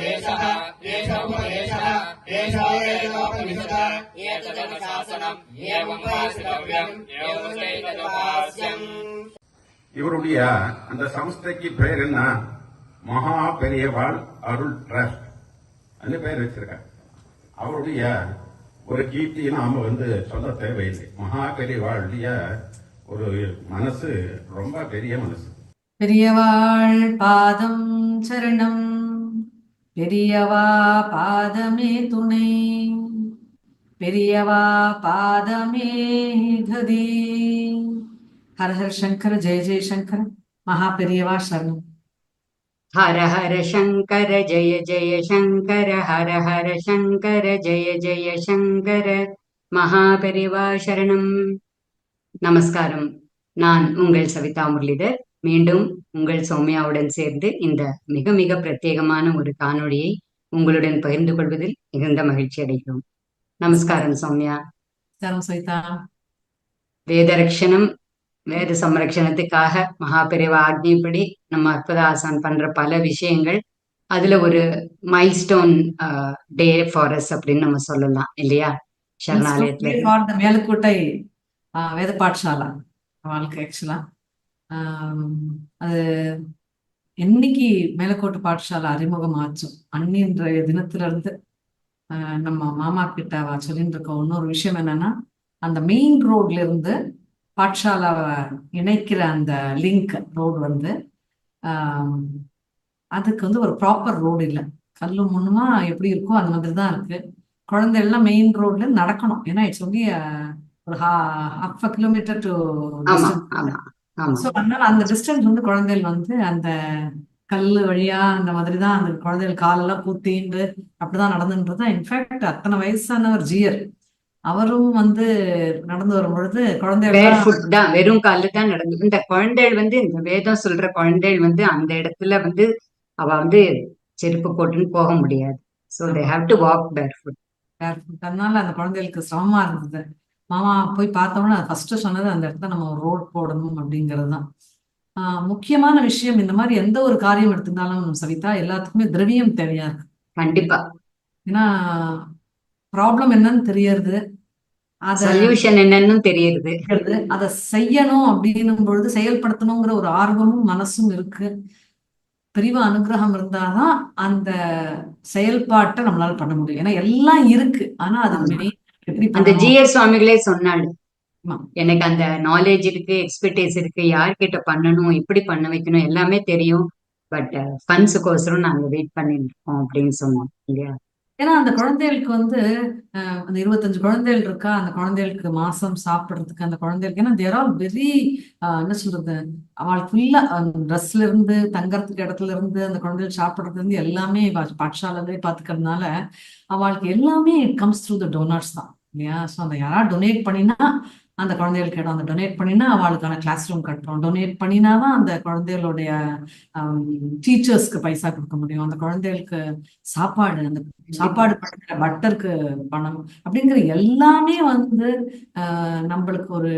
देशः एष उपदेशः एष वेदोपनिषद एतदनुशासनम् एवं भाषितव्यम् एवं चैतदुपास्यम्. இவருடைய அந்த சமஸ்தைக்கு பேர் என்ன? மகா பெரியவாள் அருள் ட்ரஸ்ட் அந்த பேர் வச்சிருக்கார். அவருடைய ஒரு கீர்த்தியை நாம சொல்ல தேவையில்லை. மகா பெரியவாளுடைய ஒரு மனசு ரொம்ப பெரிய மனசு. பெரியவாள் பாதம் சரணம், பெரியவா பாதமே துணை, பெரியவா பாதமே கதி. ஹர ஹர சங்கர, ஜெய ஜெய சங்கர, மகா பெரியவா சரணம். हर हर शंकर जय जय शंकर, हर हर शंकर जय जय शंकर, மகாபெரிவா சரணம். நமஸ்காரம். நான் உங்கள் சவிதா முரளிதர். மீண்டும் உங்கள் சௌமியாவுடன் சேர்ந்து இந்த மிக மிக பிரத்யேகமான ஒரு காணொளியை உங்களுடன் பகிர்ந்து கொள்வதில் மிகுந்த மகிழ்ச்சி அடைகிறோம். நமஸ்காரம் சௌமியா. சவிதா. வேதரக்ஷணம், வேத சம்ரக்ஷணத்துக்காக மகாபெரிவா ஆக்ஞைப்படி நம்ம அற்புத ஆசான் பண்ற பல விஷயங்கள், அதுல ஒரு மைல்ஸ்டோன் டே ஃபார் அஸ் அப்படின்னு நம்ம சொல்லலாம் இல்லையா? சரணாலயத்துல மேலுக்கோட்டை வேத பாடசாலா வாழ்க்கை ஆக்சுவலா அது என்னைக்கு மேலக்கோட்டை பாடசாலா அறிமுகம் ஆச்சோம் அன்னின்றைய தினத்துல இருந்து நம்ம மாமா கிட்ட சொல்லிட்டு இருக்கோம். இன்னொரு விஷயம் என்னன்னா, அந்த மெயின் ரோட்ல இருந்து பாட்சாலாவை இணைக்கிற அந்த லிங்க் ரோடு அதுக்கு ஒரு ப்ராப்பர் ரோடு இல்லை. கல்லு முன்னுமா எப்படி இருக்கோ அந்த மாதிரி தான் இருக்கு. குழந்தைகள்லாம் மெயின் ரோட்ல நடக்கணும். ஏன்னா இட்ஸ் ஒன்லி ஒரு half a kilometer to so அதனால அந்த டிஸ்டன்ஸ் குழந்தைகள் அந்த கல்லு வழியா அந்த மாதிரி தான் அந்த குழந்தைகள் காலெல்லாம் கூத்திண்டு அப்படிதான் நடந்துன்றது. இன்ஃபேக்ட் அத்தனை வயசானவர் ஜியர் அவரும் நடந்து வரும் பொழுது குழந்தைகள் வெறும் கால தான் நடந்து. இந்த குழந்தைகள் இந்த வேதம் சொல்ற குழந்தைகள் அந்த இடத்துல அவ செருப்பு போட்டுன்னு போக முடியாது. So they have to walk barefoot. அதனால அந்த குழந்தைகளுக்கு சிரமமா இருந்தது. மாமா போய் பார்த்தோம்னா ஃபர்ஸ்ட் சொன்னது அந்த இடத்துல நம்ம ஒரு ரோட் போடணும் அப்படிங்கிறது தான். முக்கியமான விஷயம். இந்த மாதிரி எந்த ஒரு காரியம் எடுத்திருந்தாலும் சவிதா, எல்லாத்துக்குமே திரவியம் தேவையா இருக்கு. கண்டிப்பா. ஏன்னா ப்ராப்ளம் என்னன்னு தெரியறது, சொல்யூஷன் என்னன்னு தெரியுது, அதை செய்யணும் அப்படின்னும் பொழுது செயல்படுத்தணுங்கிற ஒரு ஆர்வமும் மனசும் இருக்கு. பெரியவா அனுகிரகம் இருந்தாதான் அந்த செயல்பாட்டை நம்மளால பண்ண முடியும். ஏன்னா எல்லாம் இருக்கு, ஆனா அது அந்த ஜிஎஸ் சுவாமிகளே சொன்னாள், எனக்கு அந்த நாலேஜ் இருக்கு, எக்ஸ்பர்டைஸ் இருக்கு, யார்கிட்ட பண்ணணும், எப்படி பண்ண வைக்கணும் எல்லாமே தெரியும், பட் ஃபண்ட்ஸுக்கோசரம் நாங்க வெயிட் பண்ணிட்டு இருக்கோம் அப்படின்னு சொன்னோம் இல்லையா? ஏன்னா அந்த குழந்தைகளுக்கு அந்த 25 குழந்தைகள் இருக்கா, அந்த குழந்தைகளுக்கு மாசம் சாப்பிடுறதுக்கு அந்த குழந்தைகளுக்கு, ஏன்னா தேர் ஆல் வெரி என்ன சொல்றது, அவளுக்கு ஃபுல்லா ட்ரெஸ்ல இருந்து தங்கறதுக்கு இடத்துல இருந்து அந்த குழந்தைகள் சாப்பிடுறதுல இருந்து எல்லாமே பாட்சாலே பாத்துக்கிறதுனால அவளுக்கு எல்லாமே it comes through the donors தான் இல்லையா? ஸோ அந்த யாராவது டொனேட் பண்ணினா அந்த குழந்தைகளுக்கு இடம், அந்த டொனேட் பண்ணினா அவளுக்கான கிளாஸ் ரூம் கட்டுறோம், டொனேட் பண்ணினாதான் அந்த குழந்தைகளுடைய டீச்சர்ஸ்க்கு பைசா கொடுக்க முடியும், அந்த குழந்தைகளுக்கு சாப்பாடு, அந்த சாப்பாடு பண்ற பட்டருக்கு பணம் அப்படிங்கிற எல்லாமே நம்மளுக்கு ஒரு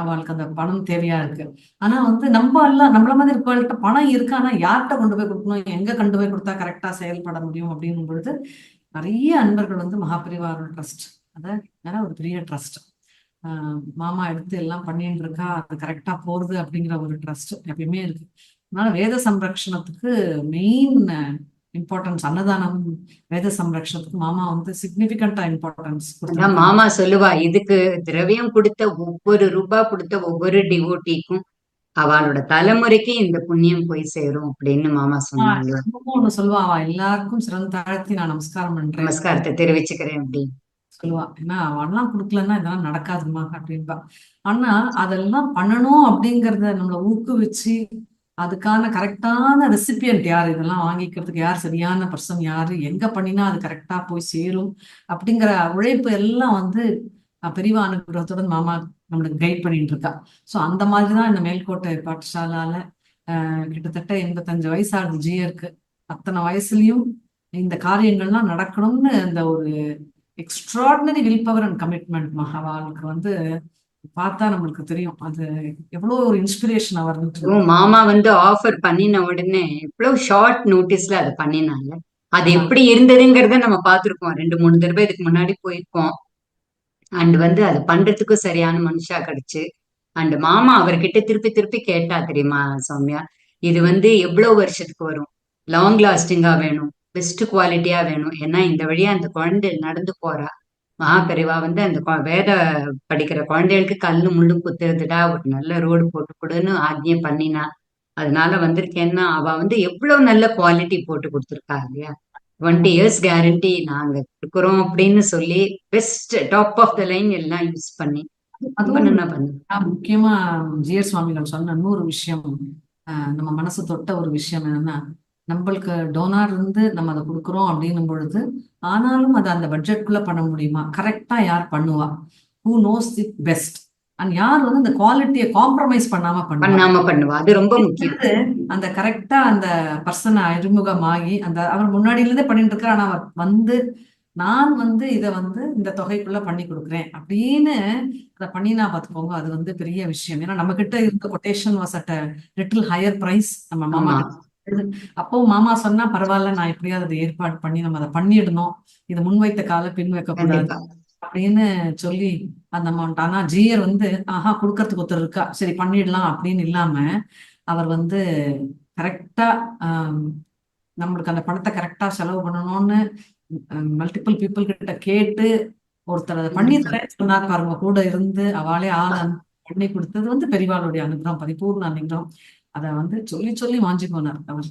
அவளுக்கு அந்த பணம் தேவையா இருக்கு. ஆனா நம்ம எல்லாம் நம்மள மாதிரி இருக்கவங்கள்ட்ட பணம் இருக்கு, ஆனா யார்கிட்ட கொண்டு போய் கொடுக்கணும், எங்க கொண்டு போய் கொடுத்தா கரெக்டா செயல்பட முடியும் அப்படின்னும் பொழுது நிறைய அன்பர்கள் மகாபெரிவா ட்ரஸ்ட் அத ஒரு பெரிய ட்ரஸ்ட் மாமா எடுத்து எல்லாம் பண்ணிட்டு இருக்கா, அது கரெக்டா போறது அப்படிங்கிற ஒரு ட்ரஸ்ட் எப்பயுமே இருக்கு. அதனால வேத சம்ரக்ஷணத்துக்கு மெயின் இம்பார்ட்டன்ஸ், அன்னதானம் வேத சம்ரக்ஷணத்துக்கு மாமா சிக்னிபிகண்டா இம்பார்ட்டன்ஸ். மாமா சொல்லுவா, இதுக்கு திரவியம் கொடுத்த ஒவ்வொரு ரூபாய் கொடுத்த ஒவ்வொரு டிவோட்டிக்கும் அவளோட தலைமுறைக்கு இந்த புண்ணியம் போய் சேரும் அப்படின்னு மாமா சொன்னாங்க. ஒண்ணு சொல்லுவா, எல்லாருக்கும் சிறந்த தாழ்த்தி நான் நமஸ்காரம் பண்றேன், நமஸ்காரத்தை தெரிவிச்சுக்கிறேன் அப்படின்னு சொல்லுவா. ஏன்னா அவெல்லாம் கொடுக்கலன்னா இதெல்லாம் நடக்காதுமா அப்படின்பா. ஆனா அதெல்லாம் பண்ணணும் அப்படிங்கறத நம்மளை ஊக்குவிச்சு அதுக்கான கரெக்டான ரெசிபியன்ட் யார், இதெல்லாம் வாங்கிக்கிறதுக்கு யார் சரியான பர்சன் யாரு, எங்க பண்ணினா அது கரெக்டா போய் சேரும் அப்படிங்கிற உழைப்பு எல்லாம் பெரியவா அனுகிரகத்துடன் மாமா நம்மளுக்கு கைட் பண்ணிட்டு இருக்கா. ஸோ அந்த மாதிரிதான் இந்த மேல்கோட்டை பாடசாலால கிட்டத்தட்ட 85 வயசு ஆகுது ஜியருக்கு. அத்தனை வயசுலயும் இந்த காரியங்கள்லாம் நடக்கணும்னு அந்த ஒரு extraordinary will power and commitment மகாவாளுக்கு பார்த்தா நம்மளுக்கு தெரியும் அது எவ்வளவு ஒரு இன்ஸ்பிரேஷன் வருது. மாமா ஆஃபர் பண்ணின உடனே எவ்வளவு ஷார்ட் நோட்டீஸ்ல அதை பண்ணினாங்க. அது எப்படி இருந்ததுங்கிறத நம்ம பார்த்திருக்கோம். 2-3 தடவை இதுக்கு முன்னாடி போயிருக்கோம். அண்ட் வந்து அது பண்றதுக்கும் சரியான மனுஷா கிடைச்சு. அண்ட் மாமா அவர்கிட்ட திருப்பி திருப்பி கேட்டா தெரியுமா சௌமியா, இது வந்து எவ்வளவு வருஷத்துக்கு வரும், லாங் லாஸ்டிங்கா வேணும், பெஸ்ட் குவாலிட்டியா வேணும். ஏன்னா இந்த வழியா அந்த குழந்தை நடந்து போறா. மகாபெரிவா வந்து அந்த வேத படிக்கிற குழந்தைகளுக்கு கல்லு முள்ளும் குத்துறதுடா, ஒரு நல்ல ரோடு போட்டு கொடுன்னு ஆக்ஞை பண்ணினா. அதனால வந்திருக்கேன்னா அவ வந்து எவ்வளவு நல்ல குவாலிட்டி போட்டு கொடுத்துருக்கா இல்லையா. 20 இயர்ஸ் கேரண்டி நாங்க கொடுக்குறோம் அப்படின்னு சொல்லி best top of the line எல்லாம் யூஸ் பண்ணி ரொம்ப அதுவும் நல்லா பண்ணு. முக்கியமா ஜிஆர் சுவாமிகள் சொன்ன இன்னொரு விஷயம், நம்ம மனசு தொட்ட ஒரு விஷயம் என்னன்னா, நம்மளுக்கு டோனார் இருந்து நம்ம அதை கொடுக்குறோம் அப்படின்னும் பொழுது, ஆனாலும் அதை அந்த பட்ஜெட்குள்ள பண்ண முடியுமா, கரெக்டா யார் பண்ணுவா, who knows it best, and யார் வந்து இந்த குவாலிட்டியை காம்ப்ரமைஸ் பண்ணாம பண்ணுவா, அது ரொம்ப முக்கியம். அந்த கரெக்டா அந்த பர்சனை அறிமுகமாகி அந்த அவர் முன்னாடியில இருந்தே பண்ணிட்டு இருக்காரு, ஆனா அவர் வந்து நான் வந்து இதை வந்து இந்த தொகைக்குள்ள பண்ணி கொடுக்குறேன் அப்படின்னு அதை பண்ணினா பார்த்துக்கோங்க, அது வந்து பெரிய விஷயம். ஏன்னா நம்ம கிட்ட இருந்த quotation was at little higher price. நம்ம மாமா அப்போ மாமா சொன்னா பரவாயில்ல, நான் எப்படியாவது அதை ஏற்பாடு பண்ணி நம்ம அதை பண்ணிடணும், இது முன்வைத்த கால பின் வைக்க கூடாது அப்படின்னு சொல்லி அந்த அமௌண்ட். ஆனா ஜியர் வந்து ஆஹா கொடுக்கறதுக்கு ஒருத்தர் இருக்கா, சரி பண்ணிடலாம் அப்படின்னு இல்லாம அவர் வந்து கரெக்டா நம்மளுக்கு அந்த பணத்தை கரெக்டா செலவு பண்ணணும்னு மல்டிபிள் பீப்புள் கிட்ட கேட்டு ஒருத்தர் அதை பண்ணி தரேன்னு சொன்னார் பாருங்க, கூட இருந்து அவளே பண்ணி கொடுத்தது வந்து பெரியவாளுடைய அனுகிரகம், பரிபூர்ண அனுகிரகம். அத வந்து சொல்லி சொல்லி வாஞ்சி போனார் அவர்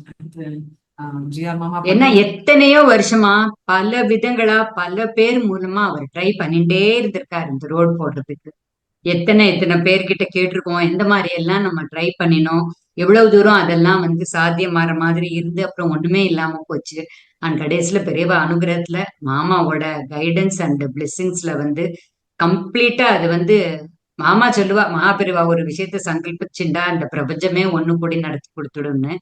ஜிஆர் மாமா. ஏன்னா எத்தனையோ வருஷமா பல விதங்களா பல பேர் மூலமா அவர் ட்ரை பண்ணிட்டே இருந்திருக்காரு இந்த ரோடு போடுறதுக்கு. எத்தனை பேர்கிட்ட கேட்டிருக்கோம், எந்த மாதிரி எல்லாம் நம்ம ட்ரை பண்ணினோம், எவ்வளவு தூரம் அதெல்லாம் வந்து சாத்தியமாற மாதிரி இருந்து அப்புறம் ஒண்ணுமே இல்லாம போச்சு. அண்ட் கடைசியில பெரியவா அனுகிரகத்துல மாமாவோட கைடன்ஸ் அண்ட் பிளெஸிங்ஸ்ல வந்து கம்ப்ளீட்டா அது வந்து மாமா சொல்லுவா, மகாபெரிவா ஒரு விஷயத்த சங்கல்பிச்சுண்டா அந்த பிரபஞ்சமே ஒண்ணு கூடி நடத்தி கொடுத்துடும்னு.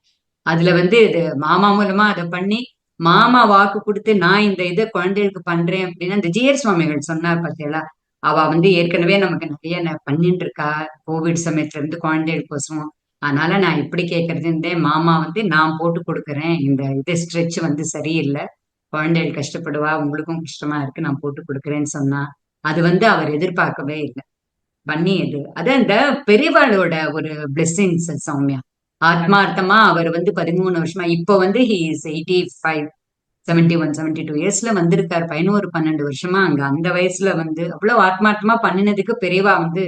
அதுல வந்து இது மாமா மூலமா அதை பண்ணி மாமா வாக்கு கொடுத்து நான் இந்த இதை குழந்தைகளுக்கு பண்றேன் அப்படின்னு அந்த ஜிஆர் சுவாமிகள் சொன்னார் பார்த்தீங்களா. அவ வந்து ஏற்கனவே நமக்கு நிறைய பண்ணிட்டு இருக்கா கோவிட் சமயத்துல இருந்து குழந்தைகளுக்கோசம். அதனால நான் இப்படி கேட்கறது மாமா வந்து நான் போட்டு கொடுக்குறேன், இந்த இது ஸ்ட்ரெச் வந்து சரியில்லை, குழந்தைகள் கஷ்டப்படுவா, உங்களுக்கும் கஷ்டமா இருக்கு, நான் போட்டு கொடுக்குறேன்னு சொன்னா. அது வந்து அவர் எதிர்பார்க்கவே இல்லை பண்ணி. அது அந்த பெரியவாளோட ஒரு பிளெஸிங்ஸ் சௌமியா. ஆத்மார்த்தமா அவர் வந்து 13 வருஷமா இப்போ வந்து ஹி இஸ் 85, 71, 72 இயர்ஸ்ல வந்திருக்காரு. 11-12 வருஷமா அங்க அந்த வயசுல வந்து அவ்வளவு ஆத்மார்த்தமா பண்ணினதுக்கு பெரியவா வந்து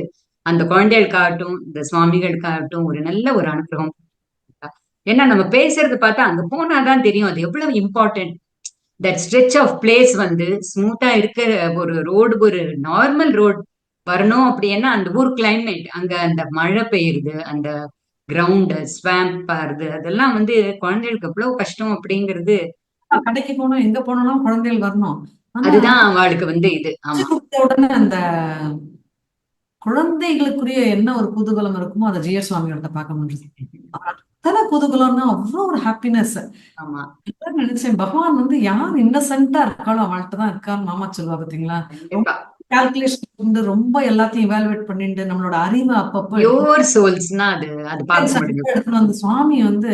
அந்த குழந்தைகளுக்காகட்டும் இந்த சுவாமிகளுக்காகட்டும் ஒரு நல்ல ஒரு அனுகிரகம். ஏன்னா நம்ம பேசுறது பார்த்தா அங்க போனாதான் தெரியும் அது எவ்வளவு important. That stretch of place வந்து ஸ்மூத்தா இருக்கிற ஒரு ரோடு, ஒரு நார்மல் ரோடு வரணும் அப்படின்னா அந்த ஊர் கிளைமேட், அங்க அந்த மழை பெய்யுறது, அந்த கிரவுண்ட் ஸ்வாம்ப் ஆறுது, அதெல்லாம் வந்து குழந்தைகளுக்கு எவ்வளவு கஷ்டம் அப்படிங்கிறது. கடைக்கு போனோம் எங்க போனோம்னா குழந்தைகள் வரணும், அதுதான் அவளுக்கு வந்து இது. ஆமா, உடனே அந்த குழந்தைகளுக்குரிய என்ன ஒரு குதூகலம் இருக்குமோ அதை ஜிஆர் சுவாமிகள்ட்ட பார்க்க முடியுது. அத்தனை குதூகலம்னா அவ்வளவு ஒரு ஹாப்பினஸ். ஆமா, நினைச்சேன் பகவான் வந்து யார் இன்னசென்ட்டா இருக்காளோ அவள்கிட்ட தான் இருக்கான்னு மாமா சொல்லுவா பாத்தீங்களா. கால்குலேஷன் வந்து ரொம்ப எல்லாத்தையும் இவாலுவேட் பண்ணிட்டு நம்மளோட அறிவை அப்பப்போ பியூர் சோல்ஸ்னா அது பார்க்க முடியும். அந்த சுவாமி வந்து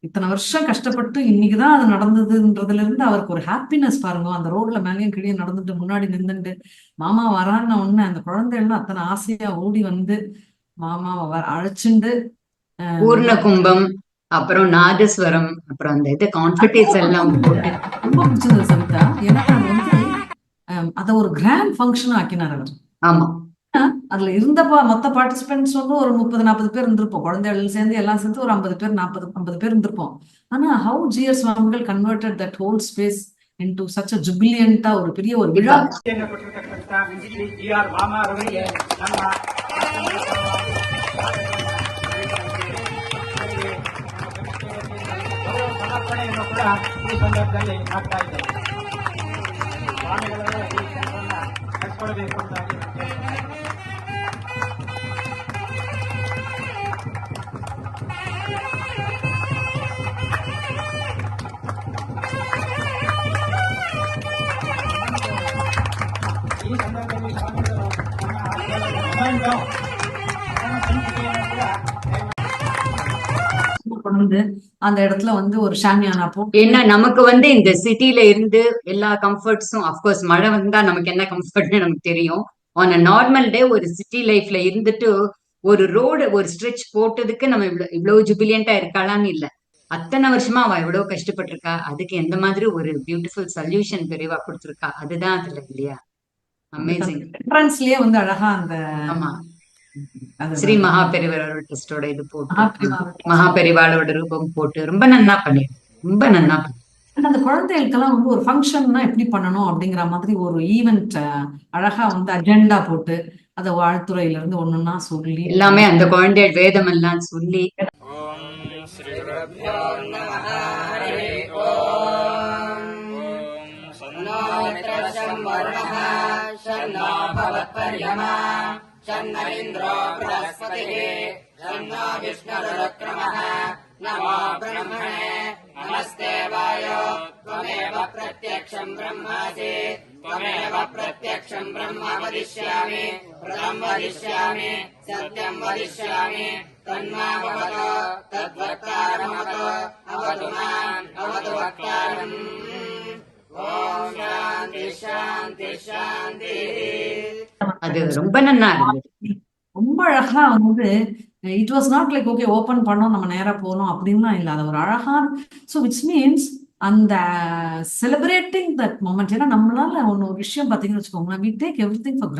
இத்தனை வருஷம் கஷ்டப்பட்டு இன்னைக்குதான் அது நடந்ததுன்றதுல இருந்து அவருக்கு ஒரு ஹாப்பினஸ் பாருங்க. அந்த ரோட்ல மேலேயும் கீழே நடந்துட்டு முன்னாடி நின்றுட்டு மாமா வரான்னு ஒண்ணு அந்த குழந்தைகள்லாம் அத்தனை ஆசையா ஓடி வந்து மாமாவை அழைச்சுண்டு பூர்ண கும்பம், அப்புறம் நாதஸ்வரம், அப்புறம் அந்த இது கான்ஃபிடன்ஸ் எல்லாம் ரொம்ப பிடிச்சது சவிதா. ஏன்னா அது வந்து அத ஒரு கிராண்ட் ஃபங்க்ஷன் ஆக்கினார் அவர். ஆமா, அதுல இருந்த மொத்த பார்ட்டிசிபென்ட்ஸ் வந்து ஒரு 30-40 பேர் இருந்திருப்போம், குழந்தைகள் சேர்ந்து எல்லாம் சேர்ந்து ஒரு 50 பேர் 40-50 பேர் இருந்திருப்போம். ஆனா ஹவு ஜிஆர் சுவாமிகள் converted that whole space into such a jubilant ஒரு பெரிய ஒரு விழா. ஜிஆர் மாமா அவருடைய ಸಮರ್ಪಣೆಯನ್ನು ಕೂಡ ಈ ಸಂದರ್ಭದಲ್ಲಿ ಮಾಡ್ತಾ ಇದ್ದೇವೆ. ಸ್ವಾಮಿಗಳೇ ಈ ಕೆಲಸವನ್ನ ನಡೆಸಿಕೊಡಬೇಕು ಅಂತಾಗಿ ಈ ಸಂದರ್ಭದಲ್ಲಿ ಸ್ವಾಮಿಗಳು ನಮ್ಮ ಸಂಚಿಕೆಯನ್ನು ಕೂಡ வந்து அந்த இடத்துல வந்து ஒரு ஷாமியானா போட்டு ஏன்னா நமக்கு வந்து இந்த சிட்டில இருந்து எல்லா கம்ஃபர்ட்ஸும் அஃப்கோர்ஸ் மழை வந்தா நமக்கு என்ன கம்ஃபர்ட்னு நமக்கு தெரியும். ஆன் அ நார்மல் டே ஒரு சிட்டி லைஃப்ல இருந்துட்டு ஒரு ரோடு ஒரு ஸ்ட்ரெச் போட்டதுக்கு நம்ம இவ்வளவு ஜுபிலியண்டா இருக்காளான்னு இல்ல. அத்தனை வருஷமா அவ எவ்வளவு கஷ்டப்பட்டிருக்கா. அதுக்கு எந்த மாதிரி ஒரு பியூட்டிஃபுல் சொல்யூஷன் பெரியவா கொடுத்திருக்கா. அதுதான் அதுல இல்லையா. அமேசிங். என்ட்ரன்ஸ்லயே வந்து அழகா அந்த ஆமா, அது ஸ்ரீ மகா பெரியவரோட ட்ரஸ்டோட இது போட்டு மகாபிரிவா மகா பெரியவாளோட ரூபம் போட்டு ரொம்ப நன்னா பண்ணிடு. ரொம்ப நன்னா பண்ணி. அந்த குழந்தைகளுக்கெல்லாம் வந்து ஒரு ஃபங்க்ஷன்னா எப்படி பண்ணணும் அப்படிங்கிற மாதிரி ஒரு ஈவெண்ட் அழகா வந்து அஜெண்டா போட்டு அதை வாழ்த்துறையில இருந்து ஒண்ணுன்னா சொல்லி எல்லாமே அந்த குழந்தை வேதம் எல்லாம் சொல்லி नमस्तेवायो त्वमेव प्रत्यक्षं ब्रह्मासि त्वमेव प्रत्यक्षं ब्रह्म वदिष्यामि प्रथम वदिष्यामि सत्यं वदिष्यामि तन्मामवतो तद्वक्तारमवतो अवतु माम् अवतु वक्तारम् ओम शांति शांति शांति. அது ரொம்ப நன்னா இருந்தது. ரொம்ப அழகா வந்து it was not like okay open பண்ணோம் நம்ம நேரா போனோம் அப்படின்லாம் இல்லை. அது ஒரு அழகான ஸோ விச் மீன்ஸ் அந்த செலிப்ரேட்டிங் தட் மொமெண்ட். ஏன்னா நம்மளால ஒன்று ஒரு விஷயம் பார்த்தீங்கன்னு வச்சுக்கோங்களேன், we take everything for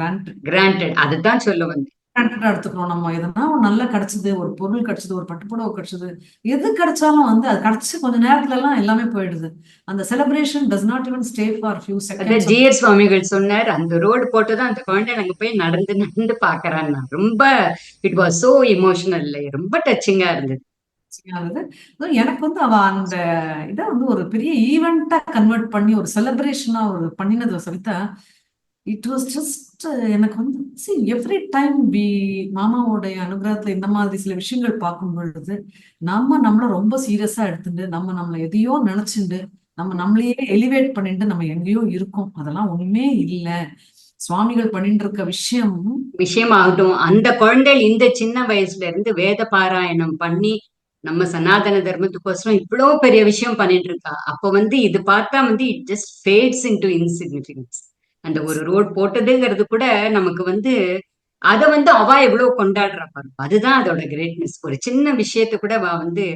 granted. அதுதான் சொல்ல வந்து கிராண்டடா எடுத்துக்கிறோம். நம்ம எதனா ஒரு நல்லா கிடைச்சது, ஒரு பொருள் கிடைச்சது, ஒரு பட்டுப்புடவை கிடைச்சது, எது கிடைச்சாலும் வந்து அது கிடைச்சு கொஞ்ச நேரத்துல எல்லாம் எல்லாமே போயிடுது. அந்த celebration does not even stay for few அதான் செகண்ட்ஸ். ஜிஆர் சுவாமிகள் சொன்னார், அந்த ரோடு போட்டுதான் அந்த குழந்தை நாங்க போய் நடந்து நடந்து பாக்குறான்னா ரொம்ப இட் வாஸ் சோ இமோஷனல். ரொம்ப டச்சிங்கா இருந்தது. எனக்கு வந்து அவ அந்த இதை வந்து ஒரு பெரிய ஈவெண்டா கன்வெர்ட் பண்ணி ஒரு செலிப்ரேஷனா ஒரு பண்ணினது சவிதா. இட் வாஸ் ஜஸ்ட் எனக்கு வந்து சி எவ்ரி டைம் மாமாவோடைய அனுகிரகத்துல இந்த மாதிரி சில விஷயங்கள் பார்க்கும் பொழுது நம்மள ரொம்ப சீரியஸா எடுத்துட்டு நம்மள எதையோ நினைச்சுட்டு நம்மளையே எலிவேட் பண்ணிட்டு நம்ம எங்கேயோ இருக்கோம். அதெல்லாம் ஒண்ணுமே இல்லை. சுவாமிகள் பண்ணிட்டு இருக்க விஷயமாகட்டும், அந்த குழந்தைகள் இந்த சின்ன வயசுல இருந்து வேத பாராயணம் பண்ணி நம்ம சனாதன தர்மத்துக்கோசரம் இவ்வளவு பெரிய விஷயம் பண்ணிட்டு இருக்கா. அப்ப வந்து இது பார்த்தா வந்து it just fats into insignificance. அந்த ஒரு ரோட் போட்டதுங்கிறது கூட நமக்கு வந்து அதை வந்து அவ எவ்வளவு கொண்டாடுறா பாருங்க. அதுதான் அதோட கிரேட்னஸ். ஒரு சின்ன விஷயத்த கூட அவ வந்து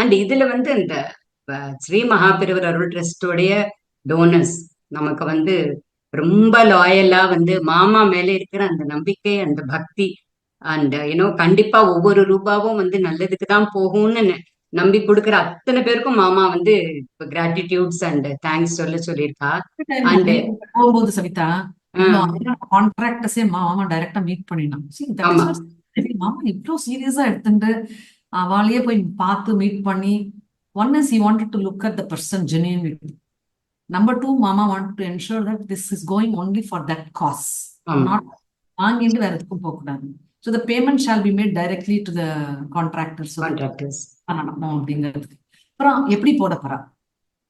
அண்ட் இதுல வந்து இந்த ஸ்ரீ மகாபெரிவர் அருள் ட்ரஸ்டோடைய டோனர்ஸ் நமக்கு வந்து ரொம்ப லாயலா வந்து மாமா மேல இருக்கிற அந்த நம்பிக்கை, அந்த பக்தி அண்ட் கண்டிப்பா ஒவ்வொரு ரூபாவும் வந்து நல்லதுக்கு தான் போகும்னு நம்பி கொடுக்குற அத்தனை பேருக்கும் மாமா வந்து கிராட்டிடியூட்ஸ் அண்ட் தேங்க்ஸ் சொல்லியிருக்கா. அண்ட் போகும்போது சவிதா கான்ட்ராக்டர்ஸே மாமா டைரக்டா மீட் பண்ணினான். மாமா இவ்வளவு சீரியஸா எடுத்துட்டு அவளையே போய் பார்த்து மீட் பண்ணி, one is he wanted to look at the person genuinely. Number two, mama wanted to ensure that this is going only for that cause, not வாங்கிட்டு வேற எதுக்கும் போக கூடாது. So the payment shall be made directly to the contractors. பண்ணணும் அப்படிங்கிறது அப்புறம் எப்படி போட போறா,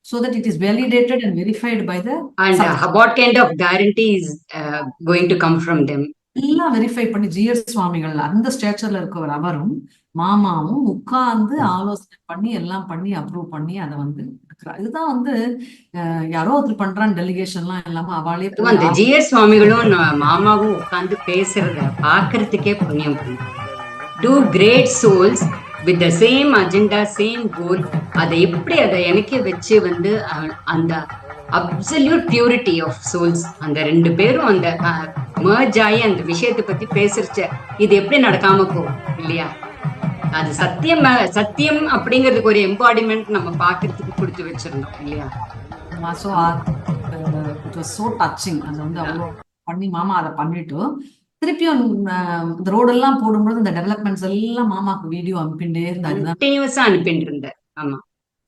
so that it is validated and verified by the and what kind of guarantee is going to come from them. எல்லாம் வெரிஃபை பண்ணி GR சுவாமிகள் அந்த ஸ்டேச்சர்ல இருக்கவர் அவரும் மாமாவும் உட்கார்ந்து ஆலோசனை பண்ணி எல்லாம் பண்ணி அப்ரூவ் பண்ணி அதை வந்து இருக்கிறார். இதுதான் வந்து யாரோ ஒருத்தர் பண்றான் டெலிகேஷன்லாம் இல்லாம அவளே அந்த ஜிஆர் சுவாமிகளும் மாமாவும் உட்கார்ந்து பேசுறத பாக்குறதுக்கே புண்ணியம் பண்ணும். Two great souls with the same agenda, same goal. அதை எப்படி அதை எனக்கே வச்சு வந்து அந்த அப்சல்யூட் பியூரிட்டி ஆஃப் சோல்ஸ் அந்த ரெண்டு பேரும் அந்த மர்ஜ் ஆகி அந்த விஷயத்தை பத்தி பேசுறச்ச இது எப்படி நடக்காம போகும் இல்லையா. அது சத்தியம் அப்படிங்கிறதுக்கு ஒரு எம்பாடிமெண்ட் நம்ம பாக்குறதுக்கு கொடுத்து வச்சிருந்தோம் இல்லையா. So it was so touching. அது வந்து அவ்வளோ பண்ணி மாமா அதை பண்ணிட்டு திருப்பியும் இந்த ரோடெல்லாம் போடும்போது இந்த டெவலப்மெண்ட்ஸ் எல்லாம் மாமாக்கு வீடியோ அனுப்பிண்டே இருந்தாரு. கண்டினியூஸா அனுப்பிட்டு இருந்தார். ஆமா,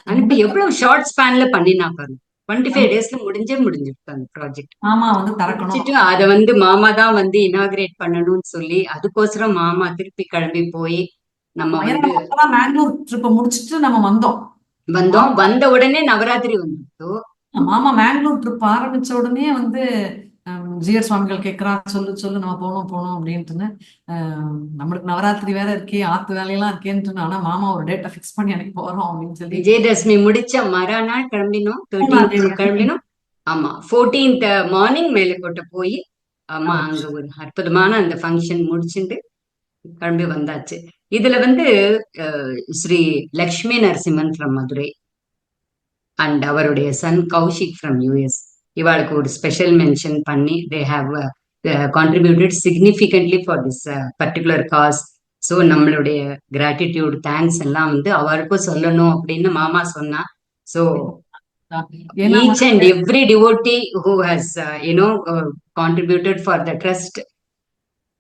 அனுப்பி எவ்வளவு ஷார்ட் ஸ்பேன்ல பண்ணினா பாருங்க. 25 டேஸ்ல முடிஞ்சிருக்கு அந்த ப்ராஜெக்ட். மாமா வந்து திறக்கணும். அதை மாமா தான் இனாகிரேட் பண்ணணும்னு சொல்லி அதுக்கோசரம் மாமா திருப்பி கிளம்பி போய் நம்ம மேங்களூர் ட்ரிப்பை முடிச்சுட்டு நம்ம வந்தோம். வந்த உடனே நவராத்திரி வந்துட்டு மாமா மேங்களூர் ட்ரிப் ஆரம்பிச்ச உடனே ஜிஆர் சுவாமிகள் கேட்கறா, சொல்லு நம்ம போனோம் அப்படின்ட்டுன்னு. நம்மளுக்கு நவராத்திரி வேற இருக்கே, ஆத்து வேலையெல்லாம் இருக்கேன்ட்டு. ஆனா மாமா ஒரு டேட்டை ஃபிக்ஸ் பண்ணி எனக்கு போறோம் அப்படின்னு சொல்லி விஜயதசமி முடிச்ச மறுநாள் கிளம்பினோம். 13th கிளம்பினோம். ஆமா, 14th மார்னிங் மேலக்கோட்டை போய் ஆமா அங்க ஒரு அற்புதமான அந்த ஃபங்க்ஷன் முடிச்சுட்டு கிளம்பி வந்தாச்சு. இதுல ஸ்ரீ லக்ஷ்மி நரசிம்மன் ஃப்ரம் மதுரை அண்ட் அவருடைய சன் கௌஷிக் ஃப்ரம் யூஎஸ், இவாளுக்கு ஒரு ஸ்பெஷல் மென்ஷன் பண்ணி they have contributed significantly for this particular cause. So நம்மளுடைய கிராட்டிடியூட் தேங்க்ஸ் எல்லாம் அவருக்கும் சொல்லணும் அப்படின்னு மாமா சொன்னா. So each and every devotee who has contributed for the trust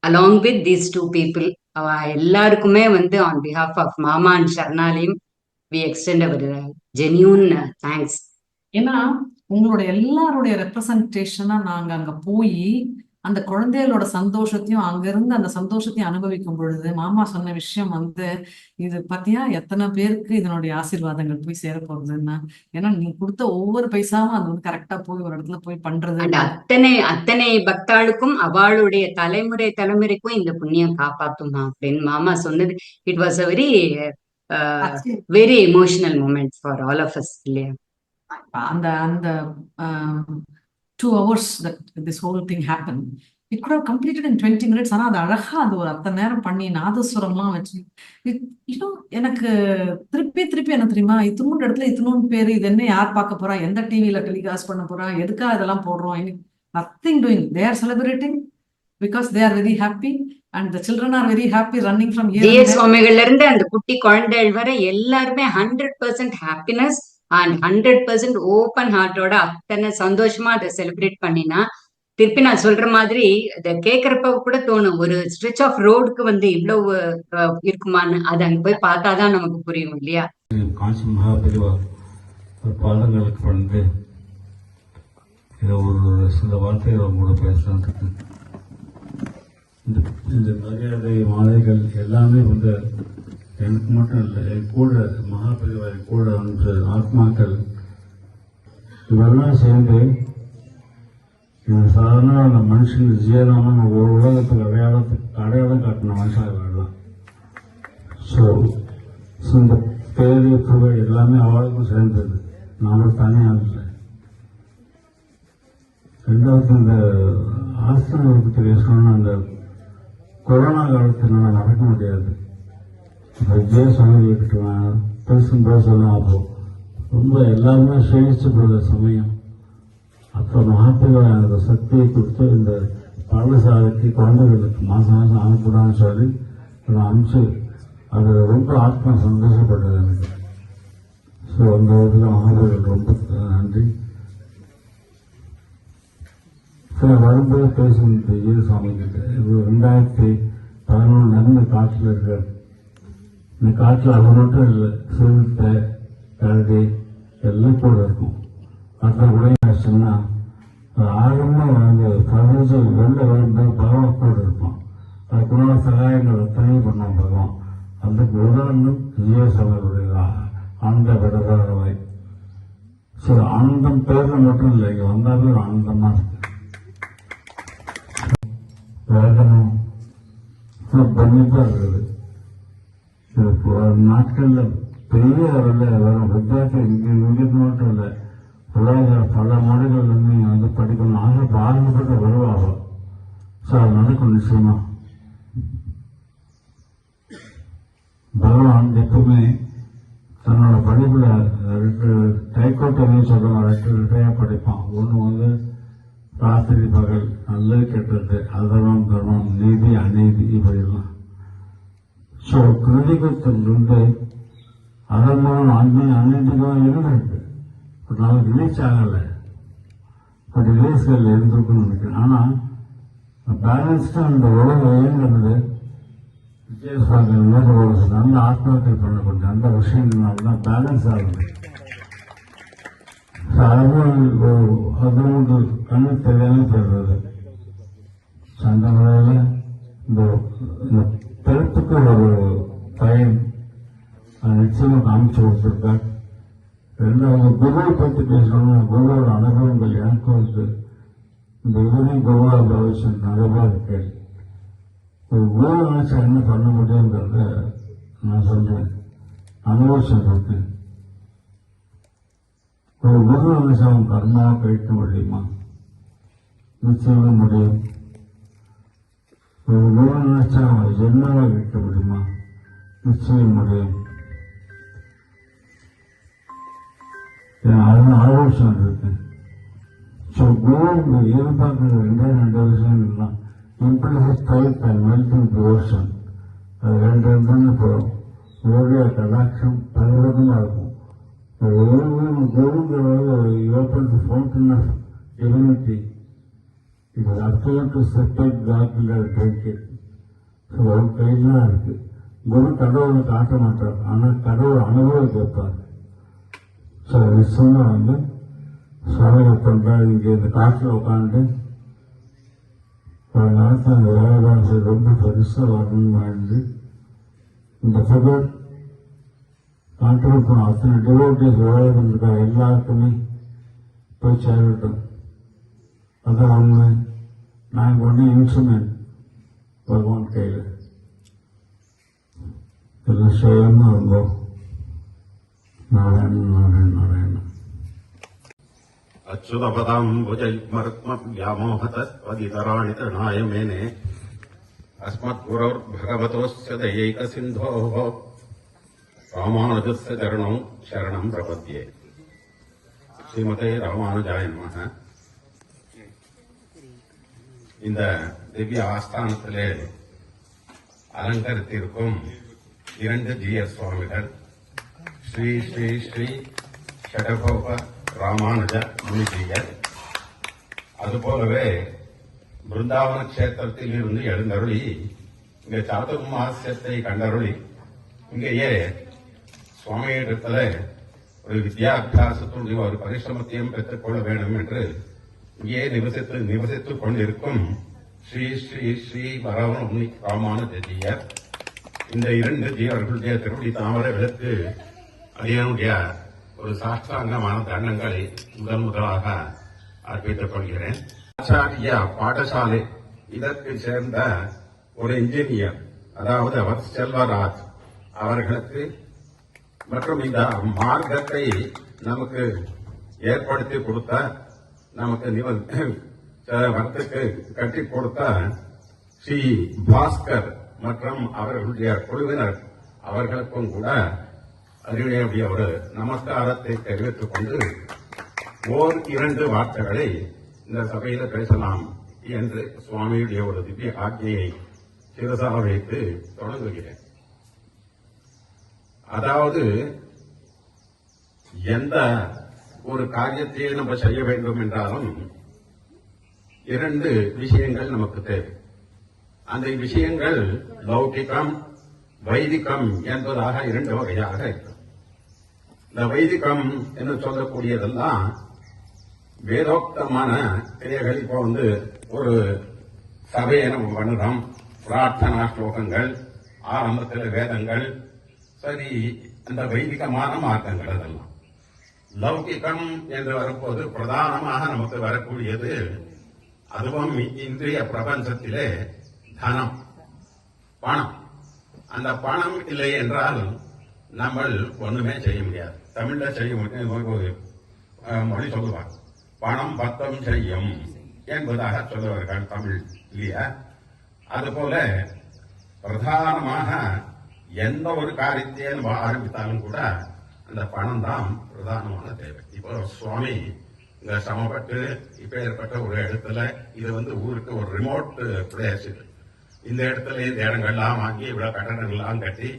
along with these two people, எல்லாருக்குமே on behalf of மாமா and சரணாலயம் we extend our genuine thanks. ஏன்னா உங்களுடைய எல்லாருடைய ரெப்ரசன்டேஷனா நாங்க அங்க போய் அந்த குழந்தைகளோட சந்தோஷத்தையும் அங்க இருந்து அந்த சந்தோஷத்தையும் அனுபவிக்கும் பொழுது மாமா சொன்ன விஷயம் இது பத்தியா எத்தனை பேருக்கு இதனுடைய ஆசீர்வாதங்கள் போய் சேர போகுதுன்னா, ஏன்னா நீ கொடுத்த ஒவ்வொரு பைசாவும் அது கரெக்டா போய் ஒரு இடத்துல போய் பண்றது. அத்தனை பக்தாளுக்கும் அவளுடைய தலைமுறைக்கும் இந்த புண்ணியம் காப்பாத்துமா அப்படின்னு மாமா சொன்னது. It was a very emotional moment for all of us இல்லையா? அந்த 2 hours that this whole thing happened, it could have completed in 20 minutes. ஆனா அது அழகா அது ஒரு அத்தனை நேரம் பண்ணி நாதஸ்வரம்லாம் வச்சு எனக்கு திருப்பி என்ன தெரியுமா, இத்தினூண்டு இடத்துல இத்தினூண்டு பேரு, இது என்ன யார் பார்க்க போறா, எந்த டிவியில டெலிகாஸ்ட் பண்ண போறா, எதுக்கா இதெல்லாம் போடுறோம், nothing doing, they are celebrating because they are very happy and the children are very happy running from here. ஜிஎஸ் சுவாமிகள்ல இருந்து அந்த குட்டி குழந்தைகள் வரை எல்லாருமே 100% ஹாப்பினஸ் அண்ட் 100% ஓப்பன் ஹார்ட்டோட அத்தனை சந்தோஷமா அதை செலிப்ரேட் பண்ணினா, திருப்பி நான் சொல்ற மாதிரி அதை கேட்கறப்ப கூட தோணும், ஒரு ஸ்ட்ரெச் ஆஃப் ரோடுக்கு இவ்வளவு இருக்குமான்னு. அது அங்க போய் பார்த்தாதான் நமக்கு புரியும் இல்லையா? காஞ்சி மகாபெரிவா பாதங்களுக்கு இதை ஒரு சில வார்த்தைகள் உங்களோட பேசுறதுக்கு இந்த மரியாதை மாலைகள் எல்லாமே எனக்கு மட்டும் இல்லை, என் கூட மகாபெரிவா கூட ஆத்மாக்கள் இவெல்லாம் சேர்ந்து இந்த சாதாரண மனுஷன் ஜீவனாம ஒரு உலகத்துக்கு அடையாளம் காட்டின மனுஷன் இவெல்லாம். ஸோ இந்த பேரு புகழ் எல்லாமே அவளுக்கும் சேர்ந்தது, நாமளும் தனியாக இல்லை. ரெண்டாவது இந்த ஆசிரமத்தை பற்றி பேசணும்னா, அந்த கொரோனா காலத்தில் நான் நடக்க முடியாது. ஜெய சமயக்கிட்ட பேசும்போது சொன்னால் அப்போ ரொம்ப எல்லாருமே சேவிச்சு போகிற சமயம். அப்போ மகாத்மா அந்த சக்தியை கொடுத்து இந்த பாடசாலைக்கு குழந்தைகளுக்கு மாதம் அனுப்பிடான்னு சொல்லி நான் அனுப்பிச்சு அது ரொம்ப ஆத்மா சந்தோஷப்பட்டது எனக்கு. ஸோ அந்த விதத்தில் மகாபலிகள் ரொம்ப நன்றி. வரும்போது பேசுகின்ற ஈர சுவாமி கிட்ட 2011 நடந்த காட்டில் இருக்கார். இந்த காட்டில் அவர் மட்டும் இல்லை, சிறுத்தை கரடி எல்லாம் கூட இருக்கும். அதில் உடையாச்சுன்னா ஆழமாக பதினஞ்சு வெளில வரும்போது பகவான் கூட இருப்பான். அதுக்குள்ள சகாயங்கள் அத்தனையும் பண்ணான் பகவான். அதுக்கு உதாரணம் ஜீவசமருடைய ஆனந்த விடவாய். ஸோ ஆனந்தம் பேரில் மட்டும் இல்லை, இங்கே வந்தாலும் ஒரு ஆனந்தமாக இருக்கு. வேதனம் பிரமிப்பாக இருக்குது. நாட்களில் பெரிய அளவில் வரும் வித்தியாசம் இங்கே மட்டும் இல்லை, உலக பல மொழிகள் இங்கே படிக்கணும் ஆசைப்பட்டு வருவாங்க. ஸோ அது நடக்கும் நிச்சயமா. பகவான் எப்பவுமே தன்னோட படிப்புல டைக்கோட்டமே சொல்லுவாங்க, 2 ரெட்டையாக படிப்பான். ஒன்று ராத்திரி பகல், நல்லது கெட்டது, அதர்மம் தர்மம், நீதி அநீதி, இப்படிலாம். ஸோ கிருதிகத்திலிருந்து அதர்மம் அநீதிகம் இருந்திருக்கு. பட் நாளைக்கு ரிலீஸ் ஆகலை, பட் ரிலீஸ்கள் இருந்திருக்குன்னு நினைக்கிறேன். ஆனால் பேலன்ஸ்டாக அந்த உலகம் இயங்குறது விஜயசுவாமி மாதிரி ஒரு நல்ல ஆத்மாக்கள் பண்ணக்கூடிய அந்த விஷயங்கள்னால தான் பேலன்ஸ் ஆகுது. அது ஒரு கண்ணு தெரியாமல் போடுறது. அந்த முறையில் இந்த பிறப்புக்கு ஒரு பயன் நிச்சயமாக காமிச்சு கொடுத்துருக்கார். ரெண்டாவது குருவை பற்றி பேசணும்னா குருவோட அனுபவங்கள் எனக்கும் இருக்கு. இந்த இதுலையும் குருவா பவிஷன் நிறைய இருக்கு. ஒரு குரு நினைச்சா என்ன பண்ண முடியுங்கிறத நான் சொல்றேன், அனுபவிச்சிருக்கேன். ஒரு குரு நினைச்சா அவன் கர்மாவை கழிக்க முடியுமா? நிச்சயமா முடியும். ஒரு குரு நினைச்சா அவன் ஜென்மாவை கழிக்க முடியுமா? நிச்சயம் முடியும். அதனால ஆலோசனை இருக்கேன். ஸோ குரு எதிர்பார்க்கிற ரெண்டு விஷயம் தான். Implicit faith and melting devotion. அது ரெண்டு இருந்தாலும் இப்போ ஓவிய கடாட்சம் பலவிதமாக இருக்கும். குருங்கிறது open to fountain of divinity. இது அர்த்தம் டு செப்பரேட் காட்ல ட்ரிங்க் இட். ஸோ அவர் கையில் தான் இருக்கு. குரு கடவுளை காட்ட மாட்டார், ஆனால் கடவுள் அனுபவம் கேட்பார். ஸோ நிச்சயமாக வந்து சுவாமியை பண்ணுறாரு. இங்கே இந்த காட்டில் உட்காந்து ஒரு நேரத்தில் அந்த வேலைவாசி ரொம்ப பெருசாக வரணும்னு வாழ்ந்து இந்த புகழ் கான்ட்ரிபியூட் அத்தனை டிவோட்டிஸ் உலகம் இருக்கா எல்லாருக்குமே போய் சேரட்டும். அதான் உண்மை. நாங்கள் ஒன்று இன்ஸ்ட்ருமெண்ட் பகவான் கையில் இது சுயமாக இருந்தோம். நாராயணன் நாராயணன் நாராயணன். अच्युतपदाम्बुजयुग्मरुक्मव्यामोहतस्त्वदितराणि तृणाय मेने अस्मद्गुरोर्भगवतोऽस्य दयैकसिन्धोः रामानुजस्य चरणौ शरणं प्रपद्ये. श्रीमते रामानुजाय नमः. இந்த திவ்ய ஆஸ்தானத்திலே அலங்கரித்திருக்கும் இரண்டு ஜீயர் சுவாமிகள் ஸ்ரீ ஸ்ரீ ஸ்ரீ ஷடகோப ராமானுஜ முனிஜீயர், அதுபோலவே பிருந்தாவன கஷேத்திரத்தில் இருந்து எழுந்தருளி இங்கே சாதுர்மாசியத்தை கண்டருளி இங்கேயே சுவாமியிடத்துல ஒரு வித்யாபியாசத்துடைய ஒரு பரிசிரமத்தையும் பெற்றுக்கொள்ள வேண்டும் என்று இங்கே நிவசித்துக் கொண்டிருக்கும் ஸ்ரீ ஸ்ரீ ஸ்ரீ வரவண ராமானுஜீயர். இந்த இரண்டு ஜீவர்களுடைய திருவடி தாமரைகளுக்கு அடியனுடைய ஒரு சாஸ்திராங்கமான தண்டங்களை முதலாக அர்ப்பித்துக் கொள்கிறேன். ஆச்சாரிய பாடசாலை இதற்கு சேர்ந்த ஒரு இன்ஜினியர், அதாவது அவர் செல்வராஜ் அவர்களுக்கு மற்றும் இந்த மார்க்கத்தை நமக்கு ஏற்படுத்தி கொடுத்த, நமக்கு வரத்துக்கு கட்டி கொடுத்த ஸ்ரீ பாஸ்கர் மற்றும் அவர்களுடைய குழுவினர் அவர்களுக்கும் கூட அறிவுடைய ஒரு நமஸ்காரத்தை தெரிவித்துக் கொண்டு ஓர் இரண்டு வார்த்தைகளை இந்த சபையில பேசலாம் என்று சுவாமியுடைய ஒரு திவ்ய ஆజ్ఞையை சிரசாக வைத்து தொடங்குகிறேன். அதாவது எந்த ஒரு காரியத்தை நம்ம செய்ய வேண்டும் என்றாலும் இரண்டு விஷயங்கள் நமக்கு தேவை. அந்த விஷயங்கள் லௌகிகம் வைதிகம் என்பதாக இரண்டு வகையாக இருக்கும். இந்த வைதிகம் என்று சொல்லக்கூடியதெல்லாம் வேதோக்தமான கிரியைகள். இப்போ ஒரு சபையை நம்ம பண்ணுறோம், பிரார்த்தனா ஸ்லோகங்கள், ஆரம்பத்தில் வேதங்கள், சரி, அந்த வைதிகமான மார்க்கங்கள் அதெல்லாம். லௌகிகம் என்று வரும்போது பிரதானமாக நமக்கு வரக்கூடியது, அதுவும் இன்றைய பிரபஞ்சத்திலே தனம், பணம். அந்த பணம் இல்லை என்றால் நம்ம ஒண்ணுமே செய்ய முடியாது. தமிழ்ல செய்ய மொழி சொல்லுவார், பணம் பத்தம் செய்யும் என்பதாக சொல்லுவார்கள் தமிழ் இல்லையா? அதுபோல பிரதானமாக எந்த ஒரு காரியத்தை நம்ம ஆரம்பித்தாலும் கூட அந்த பணம் தான் பிரதானமான தேவை. இப்போ சுவாமி இங்க சமப்பட்டு இப்ப ஏற்பட்ட ஒரு இடத்துல, இது ஊருக்கு ஒரு ரிமோட் பிளேஸ். இந்த இடத்துல இந்த இடங்கள்லாம் வாங்கி இவ்வளவு கட்டணங்கள்லாம் கட்டி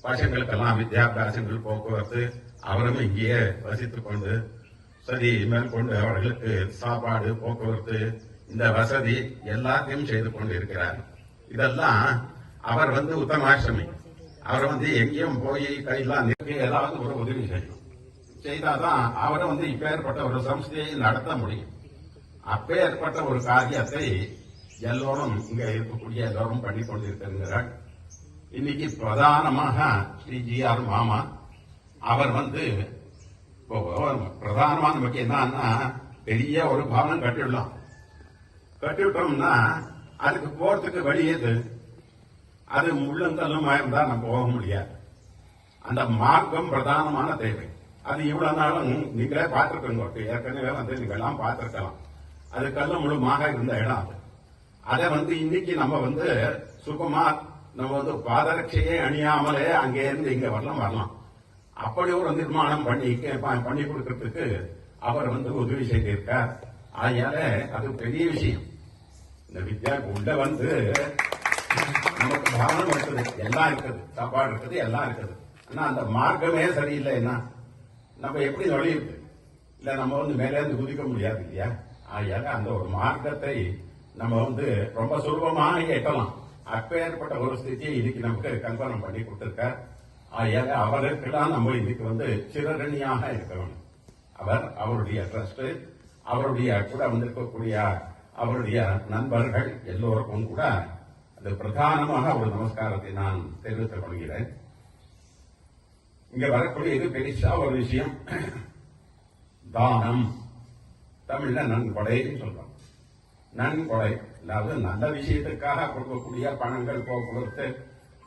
பசங்களுக்கெல்லாம் வித்யாபியாசங்கள், போக்குவரத்து, அவரும் இங்கேயே வசித்துக் கொண்டு, சரி, மேற்கொண்டு அவர்களுக்கு சாப்பாடு, போக்குவரத்து, இந்த வசதி எல்லாத்தையும் செய்து கொண்டிருக்கிறார். இதெல்லாம் அவர் உத்தமாஷ்டமி. அவர் எங்கேயும் போய் கையெல்லாம் நிற்க ஏதாவது ஒரு உதவி செய்தாதான் அவரை இப்பேற்பட்ட ஒரு சம்ஸ்தையை நடத்த முடியும். அப்பேற்பட்ட ஒரு காரியத்தை எல்லோரும் இங்க இருக்கக்கூடிய எல்லோரும் பண்ணி கொண்டிருக்கிறார். இன்னைக்கு பிரதானமாக ஸ்ரீ ஜி.ஆர். மாமா அவர் பிரதானமா நமக்கு என்னன்னா பெரிய ஒரு பவனம் கட்டிவிட்டோம்னா அதுக்கு போறதுக்கு வழி எது? அது முள்ளங்கல்லும் இருந்தா நம்ம போக முடியாது. அந்த மார்க்கம் பிரதானமான தேவை. அது இவ்வளவு நாளும் நீங்களே பார்த்திருக்கோங்க, ஏற்கனவே நீங்க எல்லாம் பார்த்திருக்கலாம். அது கல்ல முழுமாக இருந்த இடம். அதை இன்னைக்கு நம்ம சுகமா நம்ம பாதரட்சையே அணியாமலே அங்கே இருந்து இங்க வரலாம். அப்படி ஒரு நிர்மாணம் பண்ணி கொடுக்கறதுக்கு அவர் உதவி செய்திருக்கார். அதனால அது பெரிய விஷயம். இந்த வித்யா உள்ள நமக்கு பாவனம் இருக்குது, எல்லாம் இருக்குது, சாப்பாடு இருக்குது, எல்லாம் இருக்குது. ஆனா அந்த மார்க்கமே சரியில்லைன்னா நம்ம எப்படி நுழையுது? இல்ல நம்ம மேலே இருந்து குதிக்க முடியாது இல்லையா? அதனால அந்த ஒரு மார்க்கத்தை நம்ம ரொம்ப சுலபமாக எட்டலாம். அப்பேற்பட்ட ஒரு ஸ்திதியை இன்னைக்கு நமக்கு கல்பனை பண்ணி கொடுத்திருக்கார். அதனால அவருக்கெல்லாம் நம்ம இன்னைக்கு சிறரணியாக இருக்க வேண்டும். அவருடைய ட்ரஸ்ட், அவருடைய கூட வந்திருக்கக்கூடிய அவருடைய நண்பர்கள் எல்லோருக்கும் கூட அது பிரதானமாக ஒரு நமஸ்காரத்தை நான் தெரிவித்துக் கொள்கிறேன். இங்க வரக்கூடிய இது பெருசா ஒரு விஷயம். தானம், தமிழ்ல நன்கொடைன்னு சொல்றோம். நன்கொடை அதாவது நல்ல விஷயத்துக்காக கொடுக்கக்கூடிய பணங்கள் போக்குவரத்து,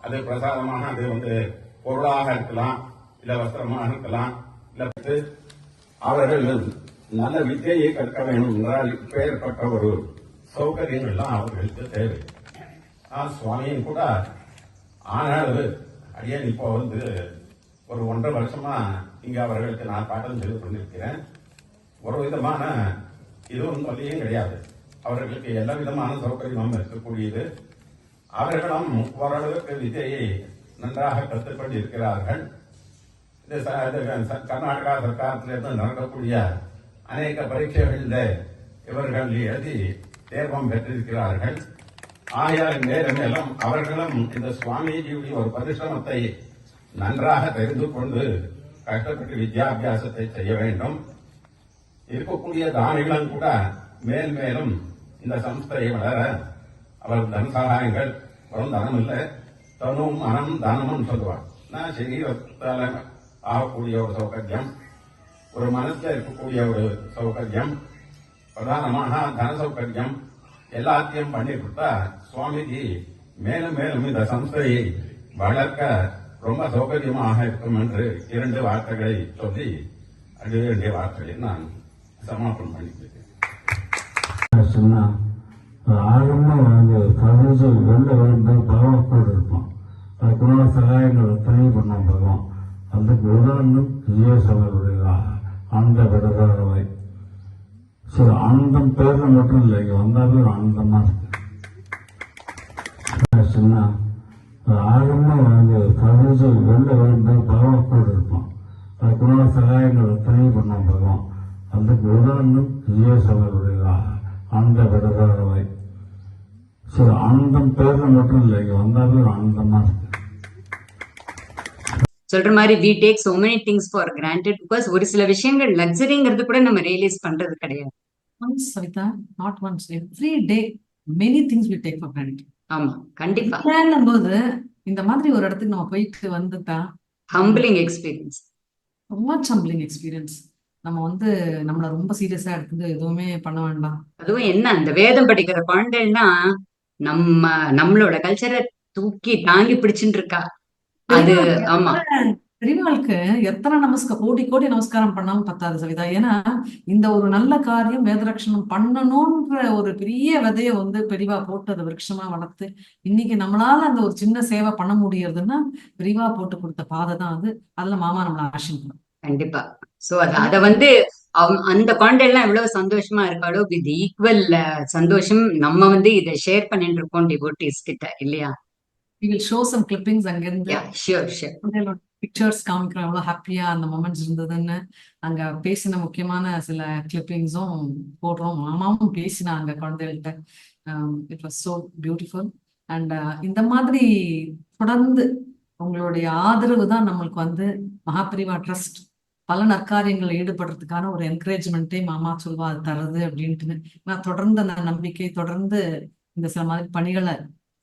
அது பிரசாதமாக அது பொருளாக இருக்கலாம், இல்ல வஸ்திரமாக இருக்கலாம், இல்ல அவர்கள் நல்ல வித்தையை கற்க வேண்டும் என்றால் பெயர்பட்ட ஒரு சௌகரியங்கள்லாம் அவர்களுக்கு தேவை. சுவாமியும் கூட ஆனால் அடியேன் இப்போ ஒரு 1.5 வருஷமா இங்க அவர்களுக்கு நான் பாட்டம் செய்து கொண்டிருக்கிறேன். ஒரு விதமான இதுவும் தொல்லையும் கிடையாது. அவர்களுக்கு எல்லா விதமான சௌகரியமும் இருக்கக்கூடியது. அவர்களும் ஓரளவுக்கு வித்தையை நன்றாக கற்றுக்கொண்டு இருக்கிறார்கள். கர்நாடகா சர்க்காரத்திலிருந்து நடக்கக்கூடிய அநேக பரீட்சைகளில் இவர்கள் எழுதி தேர்வம் பெற்றிருக்கிறார்கள். நேரம் மேலும் அவர்களும் இந்த சுவாமிஜியுடைய ஒரு பரிசிரமத்தை நன்றாக தெரிந்து கொண்டு கஷ்டப்பட்டு வித்யாபியாசத்தை செய்ய வேண்டும். இருக்கக்கூடிய தானிகளும் கூட மேல் மேலும் இந்த சம்ஸ்தையை வளர அவர் தன சகாயங்கள் வரும். தனம் இல்லை, தனும் மனம் தானமும் சொல்லுவார். நான் சரீரத்தால ஆகக்கூடிய ஒரு சௌகரியம், ஒரு மனசுல இருக்கக்கூடிய ஒரு சௌகரியம், பிரதானமாக தன சௌகரியம் எல்லாத்தையும் பண்ணி கொடுத்தா சுவாமிஜி மேலும் மேலும் இந்த சம்ஸ்தையை வளர்க்க ரொம்ப சௌகரியமாக இருக்கும் என்று 2 வார்த்தைகளை சொல்லி அது 2 வார்த்தைகளை நான் சமாபனம் பண்ணிக்கிறேன். ஆழமா கவிதை வெளில வரும்போது பகவான் இருப்பான். அதுக்குள்ள சகாயங்கள் தனி பண்ணோம் பகவான். அதுக்கு உதாரணம் விஜயசமருடைய அந்த விடவை. சரி, ஆனந்தம் பேர்ல மட்டும் இல்லை, இங்க வந்தாலும் ஒரு ஆனந்தமா இருக்கு. ஆழமா கவிதை வெளில வரும்போது பகவான் இருப்பான். அதுக்குள்ள சகாயங்கள் தனி பண்ணோம் பகவான். அதுக்கு உதாரணம் விஜயசமருடைய அந்த விடவை. சரி, ஆனந்தம் பேர்ல மட்டும் இல்லை, இங்க வந்தாலும் ஒரு ஆனந்தமா இருக்கு. சொல்ற மாதிரி we take so many things for granted because ஒரு சில விஷயங்கள் லக்ஸரிங்கிறது கூட நம்ம ரியலைஸ் பண்றது கிடையாது. Once, Savita, not once, every day, many things we take for granted. ஆமா, கண்டிப்பா. போது இந்த மாதிரி ஒரு இடத்துக்கு நம்ம போயிட்டு வந்துட்டா ஹம்பிளிங் எக்ஸ்பீரியன்ஸ், ரொம்ப ஹம்பிளிங் எக்ஸ்பீரியன்ஸ். நம்ம நம்மள ரொம்ப சீரியஸா எடுத்து எதுவுமே பண்ண வேண்டாம். அதுவும் என்ன, அந்த வேதம் படிக்கிற குழந்தைன்னா நம்மளோட கல்ச்சரை தூக்கி தாங்கி பிடிச்சுட்டு இருக்கா. அது ஆமா, பெரியவாளுக்கு எத்தனை கோடி கோடி நமஸ்காரம் பண்ணாலும் பத்தாது சவிதா. ஏன்னா இந்த ஒரு நல்ல காரியம் வேதரட்சணம் பண்ணணும்ன்ற ஒரு பெரிய விதைய பெரியவா போட்டு அதை விருட்சமா வளர்த்து இன்னைக்கு நம்மளால அந்த ஒரு சின்ன சேவை பண்ண முடியறதுன்னா பெரியவா போட்டு கொடுத்த பாதை தான் அது. அதுல மாமா நம்மள ஆசிரியர் கண்டிப்பா. சோ அத அந்த குழந்தைலாம் எவ்வளவு சந்தோஷமா இருக்காளோ வித் ஈக்குவல் சந்தோஷம் நம்ம இதை ஷேர் பண்ணிட்டு இருக்கோம் டிவோட்டீஸ் கிட்ட, இல்லையா? we will show some clippings அங்கிருந்து யா ஷியோர் ஷியோர். பிக்சர்ஸ் காமிக்கிறோம் எவ்வளவு ஹாப்பியா அந்த மொமெண்ட்ஸ் இருந்ததுன்னு. அங்க பேசின முக்கியமான சில கிளிப்பிங்ஸும் போடுறோம். மாமாவும் பேசினாங்க குழந்தைகள்கிட்ட. It was so beautiful. And இந்த மாதிரி தொடர்ந்து உங்களுடைய ஆதரவு தான் நம்மளுக்கு வந்து மகாபெரிவா ட்ரஸ்ட் பல நற்காரியங்களில் ஈடுபடுறதுக்கான ஒரு என்கரேஜ்மெண்ட்டே மாமா சொல்வா அது தருது அப்படின்ட்டு. நான் தொடர்ந்து அந்த நம்பிக்கை, தொடர்ந்து இந்த சில மாதிரி பணிகளை,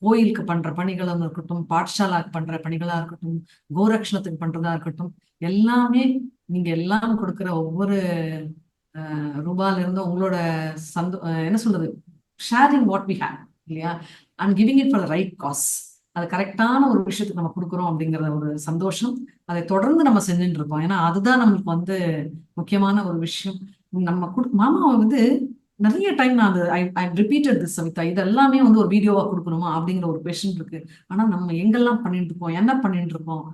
கோயிலுக்கு பண்ற பணிகளும் இருக்கட்டும், பாட்சாலாக்கு பண்ற பணிகளா இருக்கட்டும், கோரக்ஷணத்துக்கு பண்றதா இருக்கட்டும், எல்லாமே நீங்க எல்லாம் கொடுக்குற ஒவ்வொரு ரூபால இருந்தும் உங்களோட என்ன சொல்றது, ஷேரிங் வாட் வி ஹேவ் இல்லையா, and giving it for the right cause. அது கரெக்டான ஒரு விஷயத்துக்கு நம்ம கொடுக்குறோம் அப்படிங்கிற ஒரு சந்தோஷம். அதை தொடர்ந்து நம்ம செஞ்சுட்டு இருப்போம். ஏன்னா அதுதான் நம்மளுக்கு வந்து முக்கியமான ஒரு விஷயம். நம்ம மாமாவை வந்து நிறைய டைம் நான் ஐ ரிப்பீட்டட் திஸ் சவிதா, இது எல்லாமே வந்து ஒரு வீடியோவா கொடுக்கணுமா அப்படிங்கிற ஒரு கொஸ்டின் இருக்கு. ஆனா நம்ம எங்கெல்லாம் பண்ணிட்டு இருக்கோம், என்ன பண்ணிட்டு இருக்கோம்,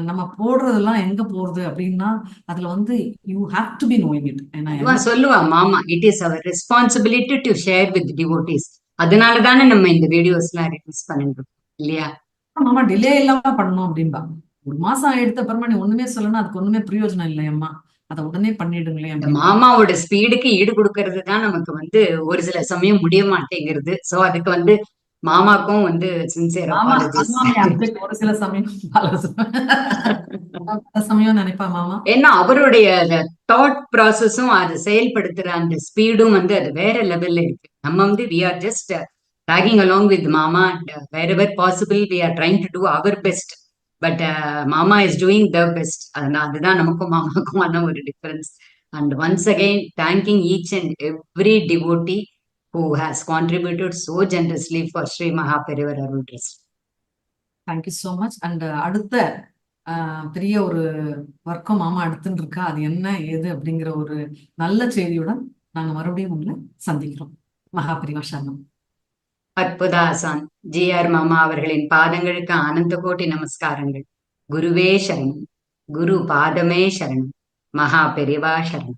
நம்ம போடுறதெல்லாம் எங்க போறது அப்படின்னா அதுல வந்து you have to be knowing it. ஏன்னா சொல்லுவா மாமா, it is our responsibility to share with devotees. அதனாலதானே நம்ம இந்த வீடியோஸ் எல்லாம் ரிலீஸ் பண்ணிட்டு இல்லையா? மாமா டிலே இல்லாம பண்ணணும் அப்படின்பா. ஒரு மாசம் எடுத்த அப்புறமா நீ ஒண்ணுமே சொல்லணும், அதுக்கு ஒண்ணுமே பிரயோஜனம் இல்லையம்மா, அதை உடனே பண்ணிடுங்களேன். மாமாவோட ஸ்பீடுக்கு ஈடு கொடுக்கறது தான் நமக்கு வந்து ஒரு சில சமயம் முடிய மாட்டேங்கிறது. சோ அதுக்கு வந்து மாமாக்கும் வந்து சின்சியர் அப்பாலஜிஸ். ஒரு சில சமயம் சமயம் நினைப்பா மாமா. ஏன்னா அவருடைய தாட் ப்ராசஸும் அது செயல்படுத்துற அந்த ஸ்பீடும் வந்து அது வேற லெவல்ல இருக்கு. நம்ம வந்து we are just tagging along with mama, and wherever possible we are trying to do our best, but mama is doing the best. அதுதான் நமக்கும் மாமாக்குமான ஒரு difference. And once again thanking each and every devotee who has contributed so generously for Sri Mahaperivar Arul Trust. Thank you so much. And அடுத்த பெரிய ஒரு வர்க்கம் மாமா எடுத்துட்டு இருக்கா, அது என்ன ஏது அப்படிங்கிற ஒரு நல்ல செய்தியுடன் நாங்க மறுபடியும் உங்களை சந்திக்கிறோம். மகாபெரிவா சரணம். அற்புதாசான் ஜி.ஆர். மாமா அவர்களின் பாதங்களுக்கு ஆனந்த கோட்டி நமஸ்காரங்கள். குருவே சரணம், குரு பாதமே சரணம், மகா பெரிவா சரணம்.